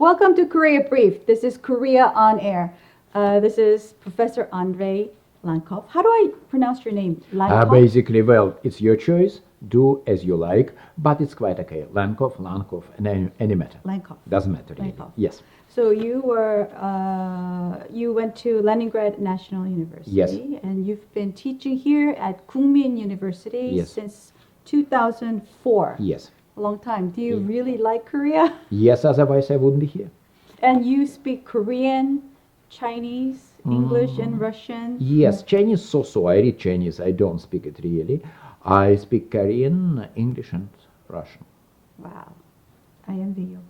Welcome to Korea Brief. This is Korea on Air. This is Professor Andrei Lankov. How do I pronounce your name? Lankov? Basically, well, it's your choice. Do as you like, but it's quite okay. Lankov, and any matter. Lankov. Doesn't matter really. Lankov. Yes. So you went to Leningrad National University. Yes. And you've been teaching here at Kookmin University Yes. since 2004. Yes. A long time. Do you really like Korea? Yes, otherwise I wouldn't be here. And you speak Korean, Chinese, English, and Russian? Yes, Chinese so-so. I read Chinese. I don't speak it really. I speak Korean, English, and Russian. Wow. I envy you.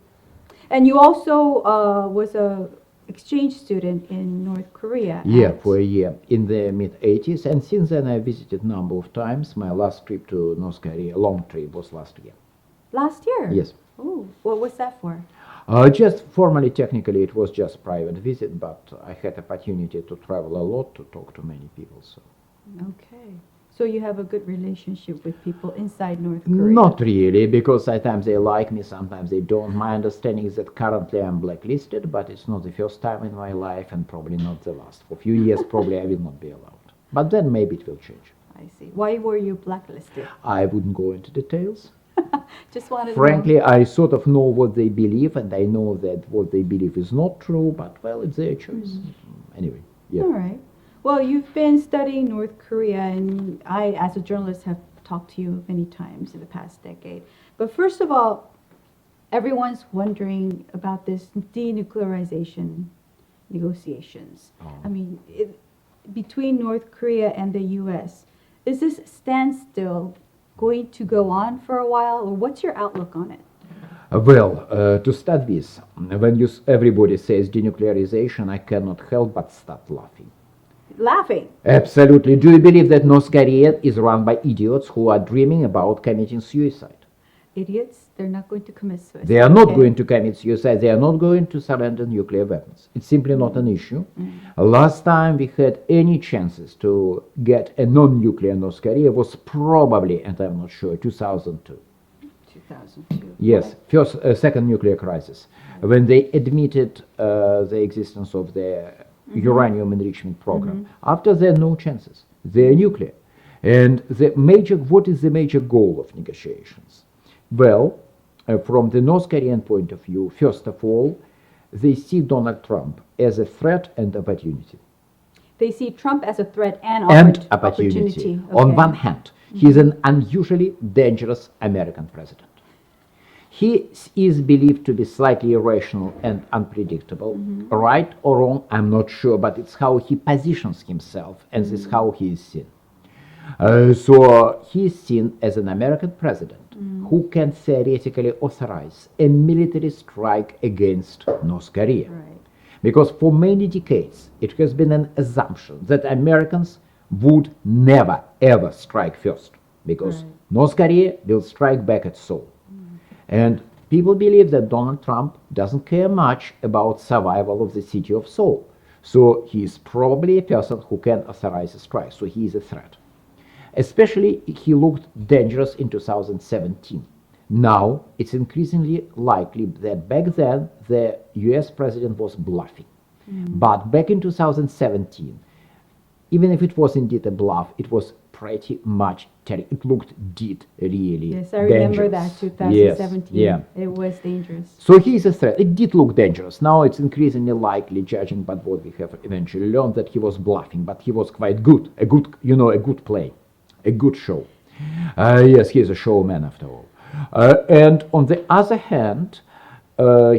And you also was a exchange student in North Korea. Yeah, for a year in the mid-80s. And since then I visited a number of times. My last trip to North Korea, long trip, was last year. Last year? Yes. Oh, what was that for? Just formally, technically, it was just private visit, but I had opportunity to travel a lot, to talk to many people. So. Okay. So you have a good relationship with people inside North Korea? Not really, because sometimes they like me, sometimes they don't. My understanding is that currently I'm blacklisted, but it's not the first time in my life and probably not the last. For a few years, probably I will not be allowed. But then maybe it will change. I see. Why were you blacklisted? I wouldn't go into details. Just wanted Frankly, to know. I sort of know what they believe, and I know that what they believe is not true, but, well, it's their choice. Anyway, yeah. All right. Well, you've been studying North Korea, and I, as a journalist, have talked to you many times in the past decade. But first of all, everyone's wondering about this denuclearization negotiations. Oh. I mean, between North Korea and the U.S., is this standstill going to go on for a while, or what's your outlook on it? To start with, when everybody says denuclearization, I cannot help but start laughing. Laughing. Absolutely. Do you believe that North Korea is run by idiots who are dreaming about committing suicide? Idiots? They're not going to commit suicide. They are not going to commit suicide. They are not going to surrender nuclear weapons. It's simply not an issue. Last time we had any chances to get a non-nuclear North Korea was probably, and I'm not sure, 2002. 2002. Yes, second nuclear crisis, when they admitted the existence of the uranium enrichment program. After that, no chances. They're nuclear. And what is the major goal of negotiations? Well, from the North Korean point of view, first of all, they see Donald Trump as a threat and opportunity. They see Trump as a threat and opportunity. Okay. On one hand, he's an unusually dangerous American president. He is believed to be slightly irrational and unpredictable. Right or wrong, I'm not sure, but it's how he positions himself, and this is how he is seen. So he is seen as an American president who can theoretically authorize a military strike against North Korea. Right. Because for many decades, it has been an assumption that Americans would never, ever strike first, because North Korea will strike back at Seoul. And people believe that Donald Trump doesn't care much about survival of the city of Seoul. So he is probably a person who can authorize a strike, so he is a threat. Especially, he looked dangerous in 2017. Now, it's increasingly likely that back then, the US president was bluffing. But back in 2017, even if it was indeed a bluff, it was pretty much it looked really Yes, I remember dangerous. that, 2017. Yes, yeah. It was dangerous. So he is a threat. It did look dangerous. Now it's increasingly likely, judging by what we have eventually learned, that he was bluffing, but he was quite good. A good play, a good show. Yes, he is a showman after all. And on the other hand,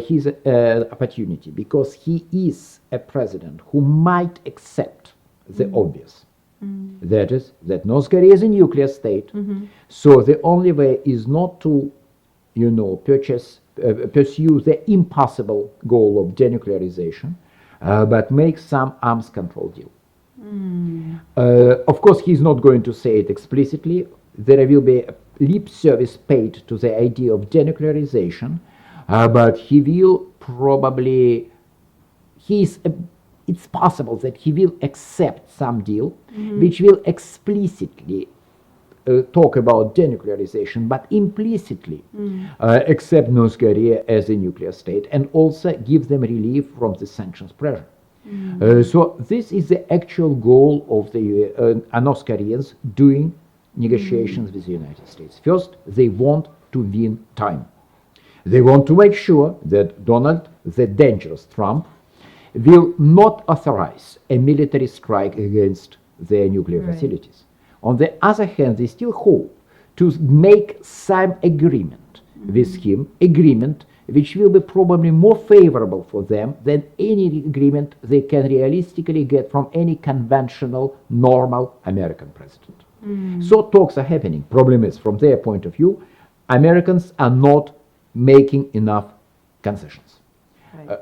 he's an opportunity because he is a president who might accept the obvious. That is, that North Korea is a nuclear state. So the only way is not to, pursue the impossible goal of denuclearization, but make some arms control deal. Of course, he's not going to say it explicitly. There will be a lip service paid to the idea of denuclearization, but he will probably, it's possible that he will accept some deal which will explicitly talk about denuclearization, but implicitly accept North Korea as a nuclear state and also give them relief from the sanctions pressure. So this is the actual goal of the North Koreans doing negotiations with the United States. First, they want to win time. They want to make sure that Donald, the dangerous Trump, will not authorize a military strike against their nuclear facilities. On the other hand, they still hope to make some agreement with him, agreement which will be probably more favorable for them than any agreement they can realistically get from any conventional, normal American president. So talks are happening. Problem is, from their point of view, Americans are not making enough concessions.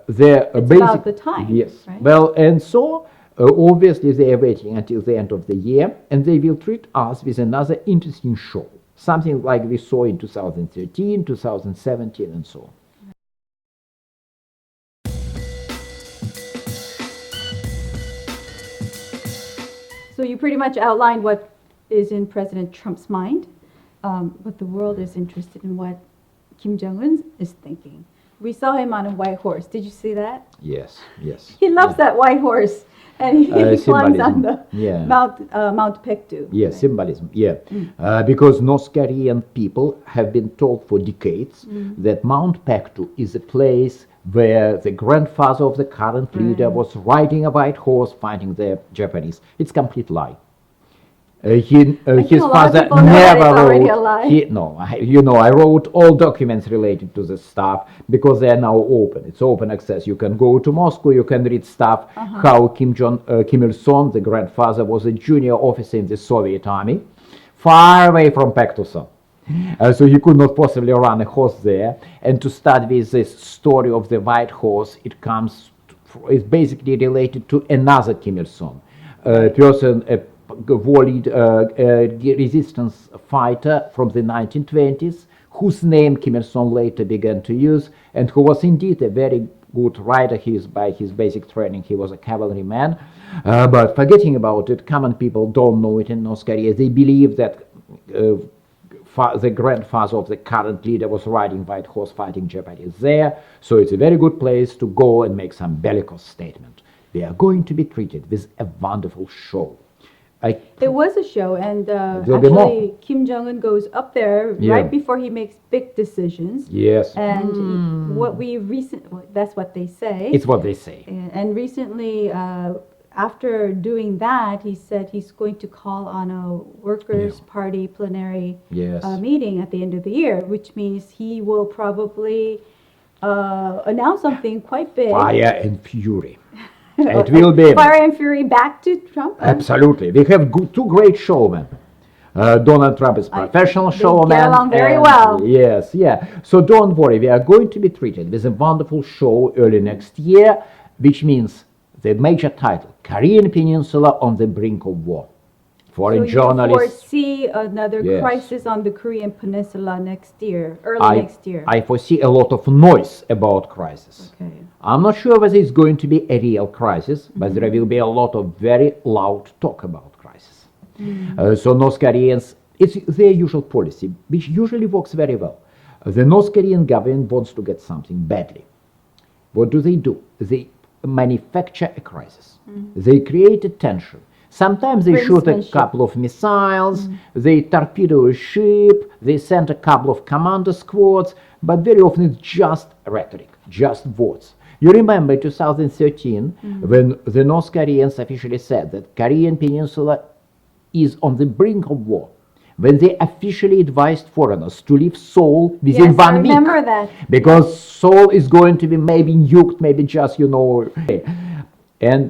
It's about the time. Yes. Right? Well, and so obviously they are waiting until the end of the year, and they will treat us with another interesting show, something like we saw in 2013, 2017, and so on. So you pretty much outlined what is in President Trump's mind, but the world is interested in what Kim Jong-un is thinking. We saw him on a white horse. Did you see that? Yes, yes. He loves that white horse, and he climbs on the Mount Pektu. Yes, symbolism, because North Korean people have been told for decades that Mount Pektu is a place where the grandfather of the current leader was riding a white horse fighting the Japanese. It's a complete lie. His father never wrote. I wrote all documents related to the stuff because they are now open. It's open access. You can go to Moscow. You can read stuff how Kim Il-sung, the grandfather, was a junior officer in the Soviet army, far away from Pektusan. So he could not possibly run a horse there. And to start with this story of the white horse, it's basically related to another Kim Il-sung, person, a war resistance fighter from the 1920s, whose name Kim Il-sung later began to use, and who was indeed a very good rider. By his basic training, he was a cavalryman. But forgetting about it, common people don't know it in North Korea. They believe that the grandfather of the current leader was riding white horse fighting Japanese there. So it's a very good place to go and make some bellicose statement. They are going to be treated with a wonderful show. It was a show, and actually Kim Jong-un goes up there right before he makes big decisions. Yes. And that's what they say. It's what they say. And recently, after doing that, he said he's going to call on a Workers' Party plenary meeting at the end of the year, which means he will probably announce something quite big. Fire and fury. It will be Fire and fury back to Trump. Absolutely. We have two great showmen. Donald Trump is professional showman. They get along very well. Yes, So don't worry. We are going to be treated with a wonderful show early next year, which means the major title, Korean Peninsula on the Brink of War. Foreign journalists. You foresee another crisis on the Korean Peninsula next year, next year? I foresee a lot of noise about crisis. Okay. I'm not sure whether it's going to be a real crisis, but there will be a lot of very loud talk about crisis. So North Koreans, it's their usual policy, which usually works very well. The North Korean government wants to get something badly. What do? They manufacture a crisis. They create a tension. Sometimes they shoot a couple of missiles, they torpedo a ship, they send a couple of commander squads, but very often it's just rhetoric, just words. You remember 2013 when the North Koreans officially said that Korean Peninsula is on the brink of war, when they officially advised foreigners to leave Seoul within 1 week. I remember that. Because Seoul is going to be maybe nuked, maybe just, And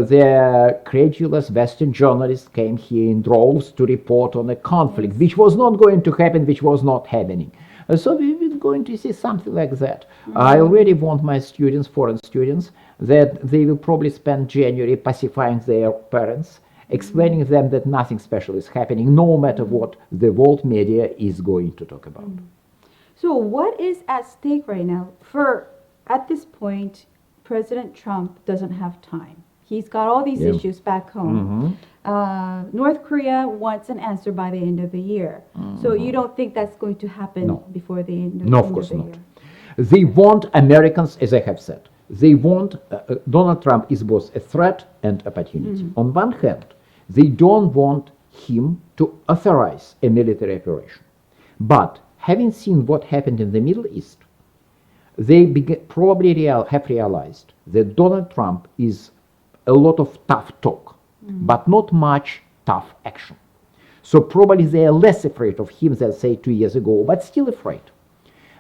their credulous Western journalists came here in droves to report on a conflict, which was not going to happen, which was not happening. So we're going to see something like that. I already warned my students, foreign students, that they will probably spend January pacifying their parents, explaining to them that nothing special is happening, no matter what the world media is going to talk about. So what is at stake right now? At this point, President Trump doesn't have time. he's got all these Yeah. issues back home. North Korea wants an answer by the end of the year. So you don't think that's going to happen No. before the end of, No, of end course of the not. year? They want Americans, as I have said, they want, Donald Trump is both a threat and opportunity. On one hand, they don't want him to authorize a military operation. But having seen what happened in the Middle East, they probably have realized that Donald Trump is a lot of tough talk, but not much tough action. So probably they are less afraid of him than, say, 2 years ago, but still afraid.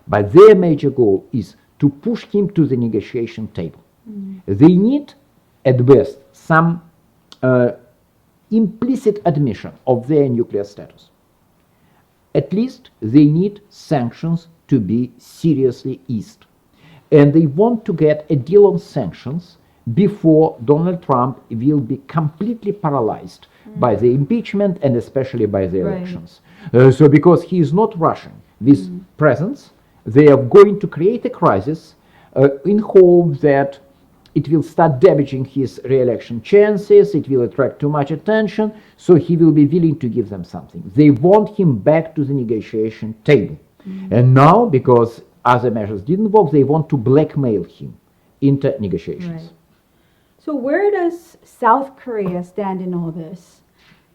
But their major goal is to push him to the negotiation table. They need, at best, some implicit admission of their nuclear status. At least they need sanctions to be seriously eased. And they want to get a deal on sanctions before Donald Trump will be completely paralyzed by the impeachment and especially by the elections. So because he is not rushing with presence, they are going to create a crisis in hope that it will start damaging his re-election chances, it will attract too much attention, so he will be willing to give them something. They want him back to the negotiation table. And now, because other measures didn't work, they want to blackmail him into negotiations. Right. So where does South Korea stand in all this?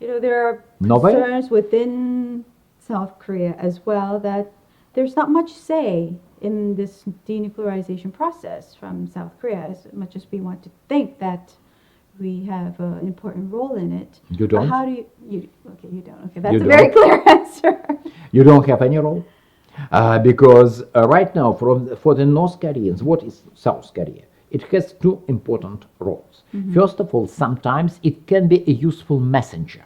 You know, there are Nowhere. concerns within South Korea as well that there's not much say in this denuclearization process from South Korea, as much as we want to think that we have an important role in it. You don't? But how do you okay, you don't. Okay, that's You a very don't? clear answer. You don't have any role? Because right now, for the North Koreans, what is South Korea? It has two important roles. First of all, sometimes it can be a useful messenger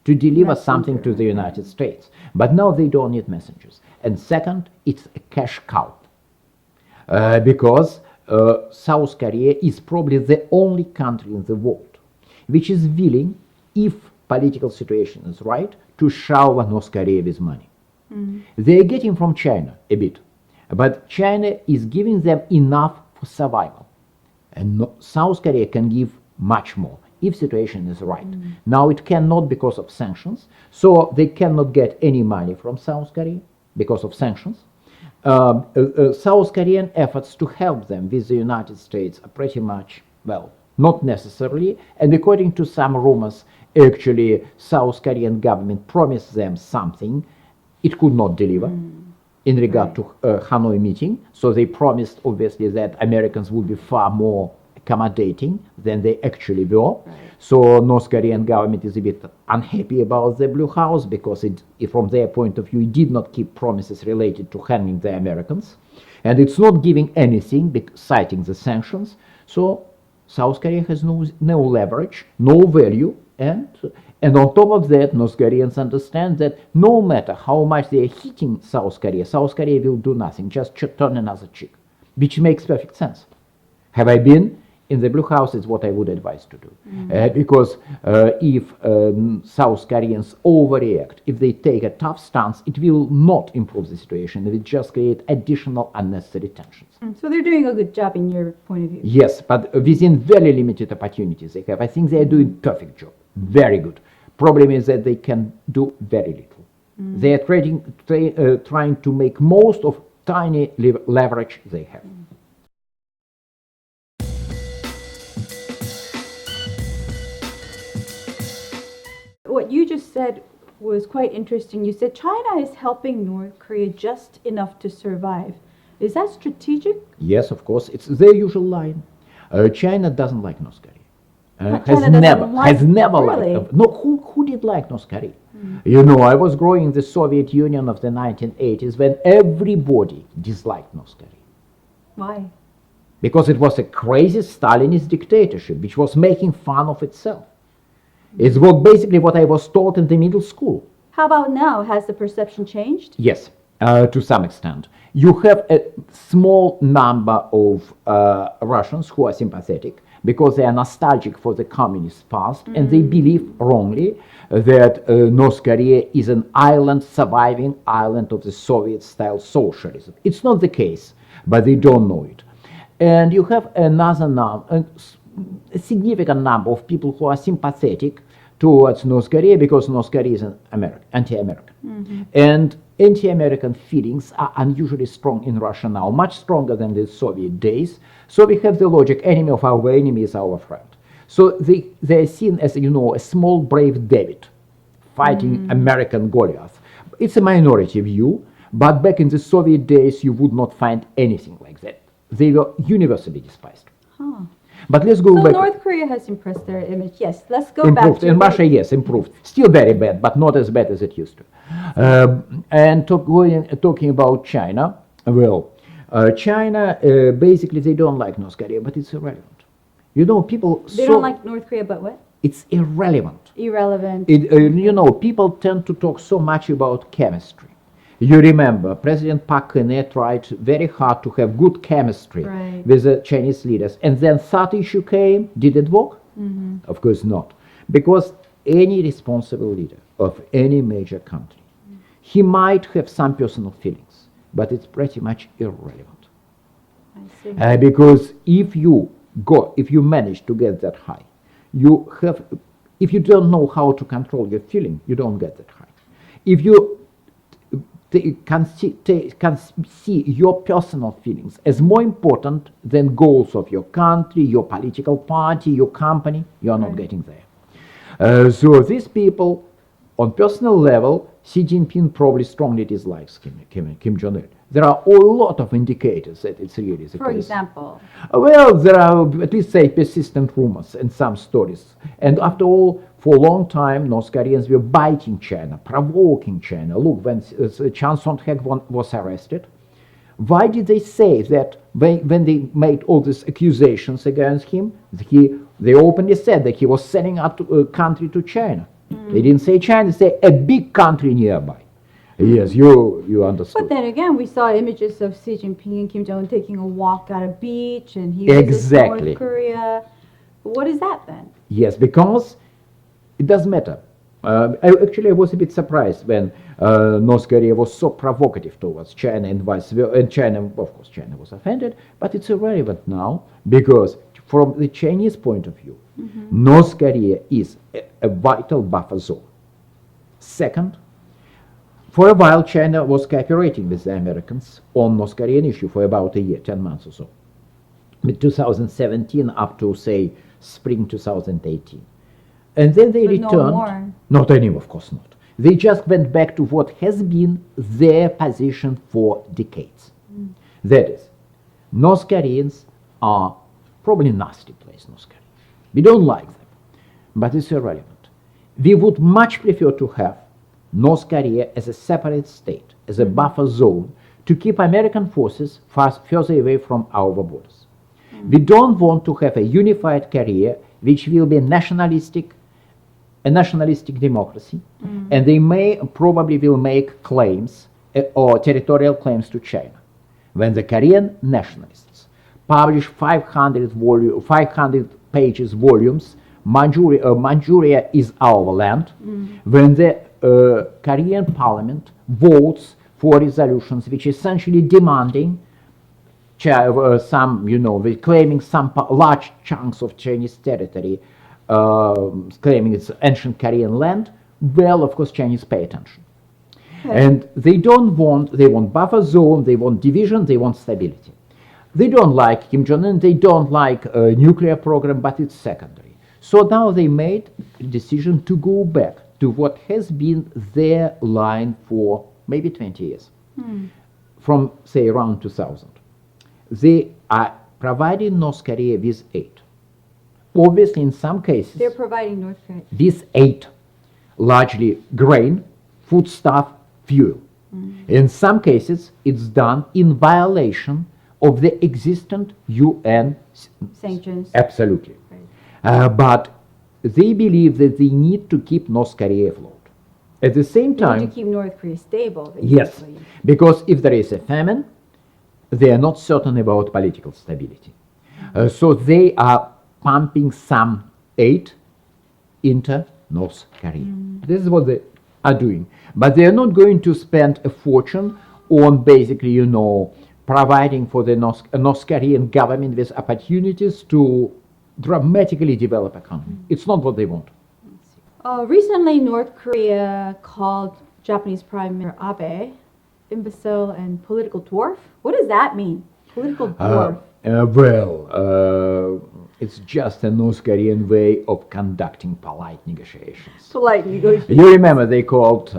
to deliver something to the United States. But now they don't need messengers. And second, it's a cash cow. Because South Korea is probably the only country in the world which is willing, if political situation is right, to shower North Korea with money. They are getting from China a bit, but China is giving them enough for survival. And South Korea can give much more if situation is right. Now it cannot because of sanctions, so they cannot get any money from South Korea because of sanctions. South Korean efforts to help them with the United States are pretty much, well, not necessarily, and according to some rumors, actually South Korean government promised them something it could not deliver in regard to Hanoi meeting. So they promised, obviously, that Americans would be far more accommodating than they actually were. So North Korean government is a bit unhappy about the Blue House because from their point of view, it did not keep promises related to handling the Americans. And it's not giving anything, citing the sanctions. So South Korea has no leverage, no value, and on top of that, North Koreans understand that no matter how much they are hitting South Korea will do nothing, just turn another cheek, which makes perfect sense. Have I been in the Blue House? Is what I would advise to do. Because if South Koreans overreact, if they take a tough stance, it will not improve the situation. It will just create additional unnecessary tensions. So they're doing a good job in your point of view. Yes, but within very limited opportunities they have. I think they are doing perfect job. Very good. Problem is that they can do very little. They are trying to make most of tiny leverage they have. What you just said was quite interesting. You said China is helping North Korea just enough to survive. Is that strategic? Yes, of course. It's their usual line. China doesn't like North Korea. Has never really? liked. No, who did like North Korea? You know, I was growing in the Soviet Union of the 1980s when everybody disliked North Korea. Why? Because it was a crazy Stalinist dictatorship which was making fun of itself. It's basically what I was taught in the middle school. How about now? Has the perception changed? Yes, to some extent. You have a small number of Russians who are sympathetic because they are nostalgic for the communist past, and they believe wrongly that North Korea is an island, surviving island of the Soviet-style socialism. It's not the case, but they don't know it. And you have another a significant number of people who are sympathetic towards North Korea because North Korea is anti-American. And anti-American feelings are unusually strong in Russia now, much stronger than the Soviet days. So we have the logic, enemy of our enemy is our friend. So they are seen as, a small brave David fighting American Goliath. It's a minority view, but back in the Soviet days you would not find anything like that. They were universally despised. Huh. But let's go So back. North Korea has impressed their image. Yes, let's go Improved. back to In Russia, yes, improved. Still very bad, but not as bad as it used to. And talking about China, well, China, basically they don't like North Korea, but it's irrelevant. People... They don't like North Korea, but what? It's irrelevant. Irrelevant. People tend to talk so much about chemistry. You remember, President Park Geun-hye tried very hard to have good chemistry with the Chinese leaders. And then third issue came. Did it work? Of course not. Because any responsible leader of any major country, he might have some personal feelings, but it's pretty much irrelevant. I see. Because if you manage to get that high, if you don't know how to control your feeling, you don't get that high. If you can see your personal feelings as more important than goals of your country, your political party, your company, you are not getting there. So these people, on personal level, Xi Jinping probably strongly dislikes Kim Jong-un. There are a lot of indicators that it's really the case. For example? Well, there are at least persistent rumors and some stories. And after all, for a long time, North Koreans were biting China, provoking China. Look, when Chan Son-hak was arrested, why did they say that when they made all these accusations against him, they openly said that he was sending out a country to China. They didn't say China, they said a big country nearby. Yes, you understood. But then again, we saw images of Xi Jinping and Kim Jong-un taking a walk at a beach, and he visits North Korea. What is that then? Yes, because it doesn't matter. I was a bit surprised when North Korea was so provocative towards China and vice versa. And China, of course, China was offended, but it's irrelevant now because from the Chinese point of view, North Korea is a vital buffer zone. Second, for a while, China was cooperating with the Americans on North Korean issue for about a year, 10 months or so. With 2017 up to, say, spring 2018. And then they returned. No more. Not anymore, of course not. They just went back to what has been their position for decades. That is, North Koreans are probably a nasty place, North Korea. We don't like them, but it's irrelevant. We would much prefer to have North Korea as a separate state, as a buffer zone, to keep American forces further away from our borders. We don't want to have a unified Korea which will be a nationalistic democracy, and they probably will make claims or territorial claims to China. When the Korean nationalists publish 500 pages volumes, Manchuria is our land, when the Korean parliament votes for resolutions which essentially demanding claiming some large chunks of Chinese territory, claiming it's ancient Korean land, well, of course, Chinese pay attention. Okay. And they want buffer zone, they want division, they want stability. They don't like Kim Jong-un, they don't like a nuclear program, but it's secondary. So now they made a decision to go back to what has been their line for maybe 20 years, from, say, around 2000. They are providing North Korea with aid. Obviously, in some cases, they're providing North Korea with aid, largely grain, foodstuff, fuel. In some cases, it's done in violation of the existing UN sanctions. Absolutely. Right. But they believe that they need to keep North Korea afloat. At the same time, they need to keep North Korea stable. Basically. Yes, because if there is a famine, they are not certain about political stability. So they are pumping some aid into North Korea. This is what they are doing. But they are not going to spend a fortune on basically, providing for the North Korean government with opportunities to dramatically developed economy. It's not what they want. Recently, North Korea called Japanese Prime Minister Abe imbecile and political dwarf. What does that mean? Political dwarf. It's just a North Korean way of conducting polite negotiations. Polite negotiations. You remember they called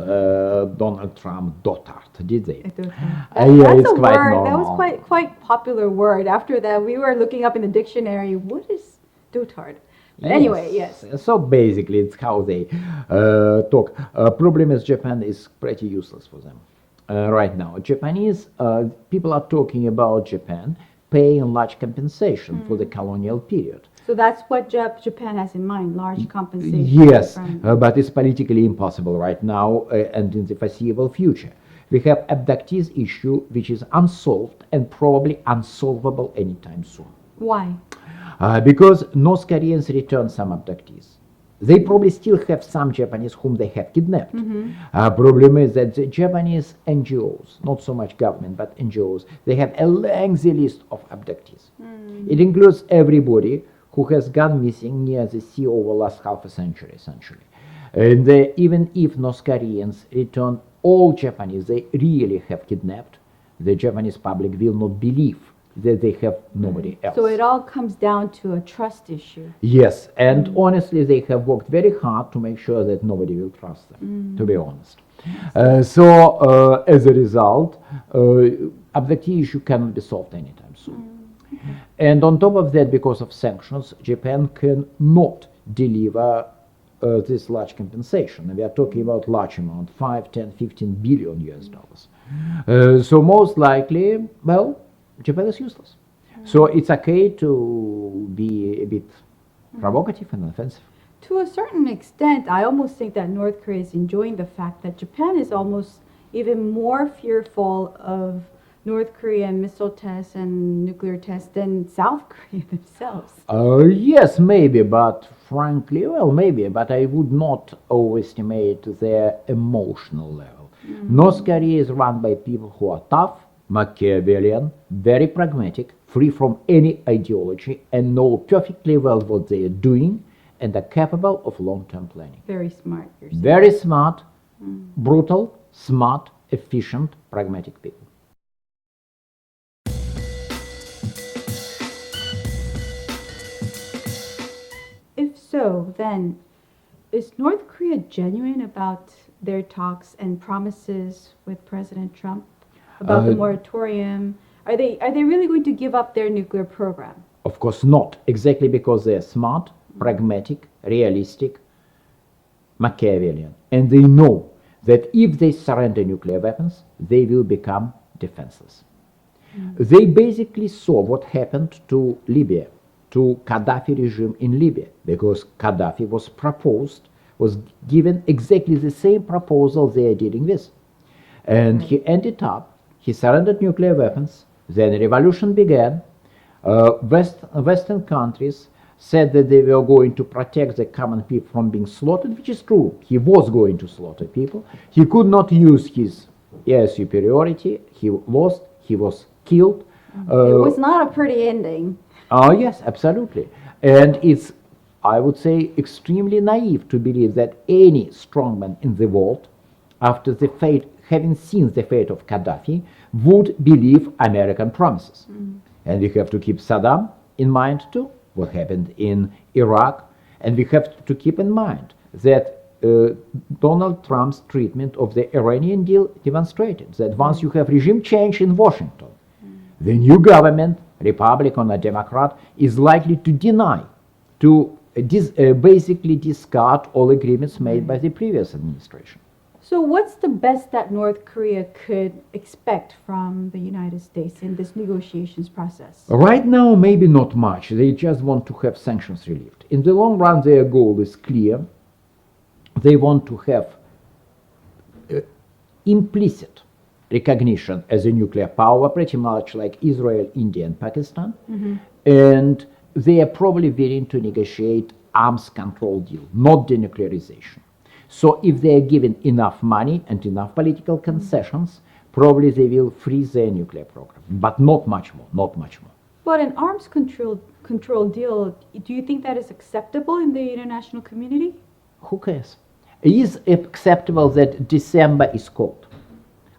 Donald Trump dotard, did they? That's it's a quite word. normal. That was quite popular word. After that, we were looking up in the dictionary. What is dotard? But anyway, yes. So basically, it's how they talk. Problem is Japan is pretty useless for them right now. Japanese people are talking about Japan paying large compensation for the colonial period. So that's what Japan has in mind, large compensation. Yes, but it's politically impossible right now and in the foreseeable future. We have abductees issue which is unsolved and probably unsolvable anytime soon. Why? Because North Koreans return some abductees. They probably still have some Japanese whom they have kidnapped. Problem is that the Japanese NGOs, not so much government, but NGOs, they have a lengthy list of abductees. It includes everybody who has gone missing near the sea over the last half a century, essentially. And even if North Koreans return all Japanese they really have kidnapped, the Japanese public will not believe that they have nobody else. So it all comes down to a trust issue. Yes, and honestly, they have worked very hard to make sure that nobody will trust them, to be honest. So, as a result, abductee issue cannot be solved anytime soon. And on top of that, because of sanctions, Japan cannot deliver this large compensation. And we are talking about large amount, 5, 10, 15 billion US dollars. So most likely, well, Japan is useless. So it's okay to be a bit provocative and offensive. To a certain extent, I almost think that North Korea is enjoying the fact that Japan is almost even more fearful of North Korean missile tests and nuclear tests than South Korea themselves. Yes, maybe, but frankly, well, maybe, but I would not overestimate their emotional level. North Korea is run by people who are tough, Machiavellian, very pragmatic, free from any ideology, and know perfectly well what they are doing, and are capable of long-term planning. Very smart, you're saying. Very smart, brutal, smart, efficient, pragmatic people. If so, then, is North Korea genuine about their talks and promises with President Trump about the moratorium? Are they really going to give up their nuclear program? Of course not, exactly because they are smart, pragmatic, realistic, Machiavellian. And they know that if they surrender nuclear weapons, they will become defenseless. They basically saw what happened to Libya, to Gaddafi regime in Libya, because Gaddafi was given exactly the same proposal they are dealing with. And he surrendered nuclear weapons, then a revolution began. Western countries said that they were going to protect the common people from being slaughtered, which is true. He was going to slaughter people. He could not use his air superiority. He lost. He was killed. It was not a pretty ending. Oh, yes, absolutely. And it's, I would say, extremely naive to believe that any strongman in the world, after the fate, having seen the fate of Gaddafi, would believe American promises. And we have to keep Saddam in mind too, what happened in Iraq, and we have to keep in mind that Donald Trump's treatment of the Iranian deal demonstrated that once you have regime change in Washington, the new government, Republican or Democrat, is likely to deny, to basically discard all agreements made by the previous administration. So what's the best that North Korea could expect from the United States in this negotiations process? Right now, maybe not much. They just want to have sanctions relieved. In the long run, their goal is clear. They want to have implicit recognition as a nuclear power, pretty much like Israel, India, and Pakistan. And they are probably willing to negotiate arms control deal, not denuclearization. So if they are given enough money and enough political concessions, probably they will freeze their nuclear program, but not much more, not much more. But an arms control deal, do you think that is acceptable in the international community? Who cares? Is it acceptable that December is cold?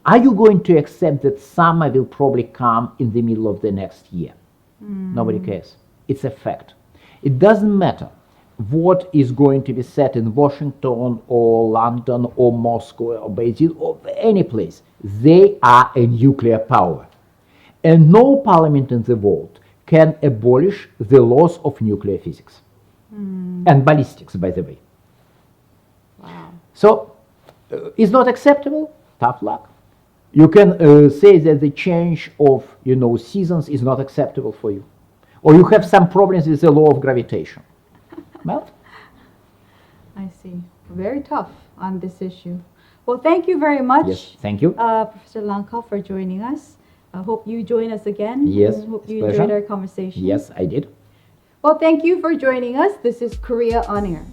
Are you going to accept that summer will probably come in the middle of the next year? Nobody cares. It's a fact. It doesn't matter what is going to be said in Washington or London or Moscow or Beijing or any place. They are a nuclear power. And no parliament in the world can abolish the laws of nuclear physics. And ballistics, by the way. Wow. So, it's not acceptable? Tough luck. You can say that the change of, seasons is not acceptable for you. Or you have some problems with the law of gravitation. Well, I see. Very tough on this issue. Well, thank you very much. Yes, thank you. Professor Lankov, for joining us. I hope you join us again. Yes, and hope it's you pleasure. enjoyed our conversation. Yes, I did. Well, thank you for joining us. This is Korea on Air.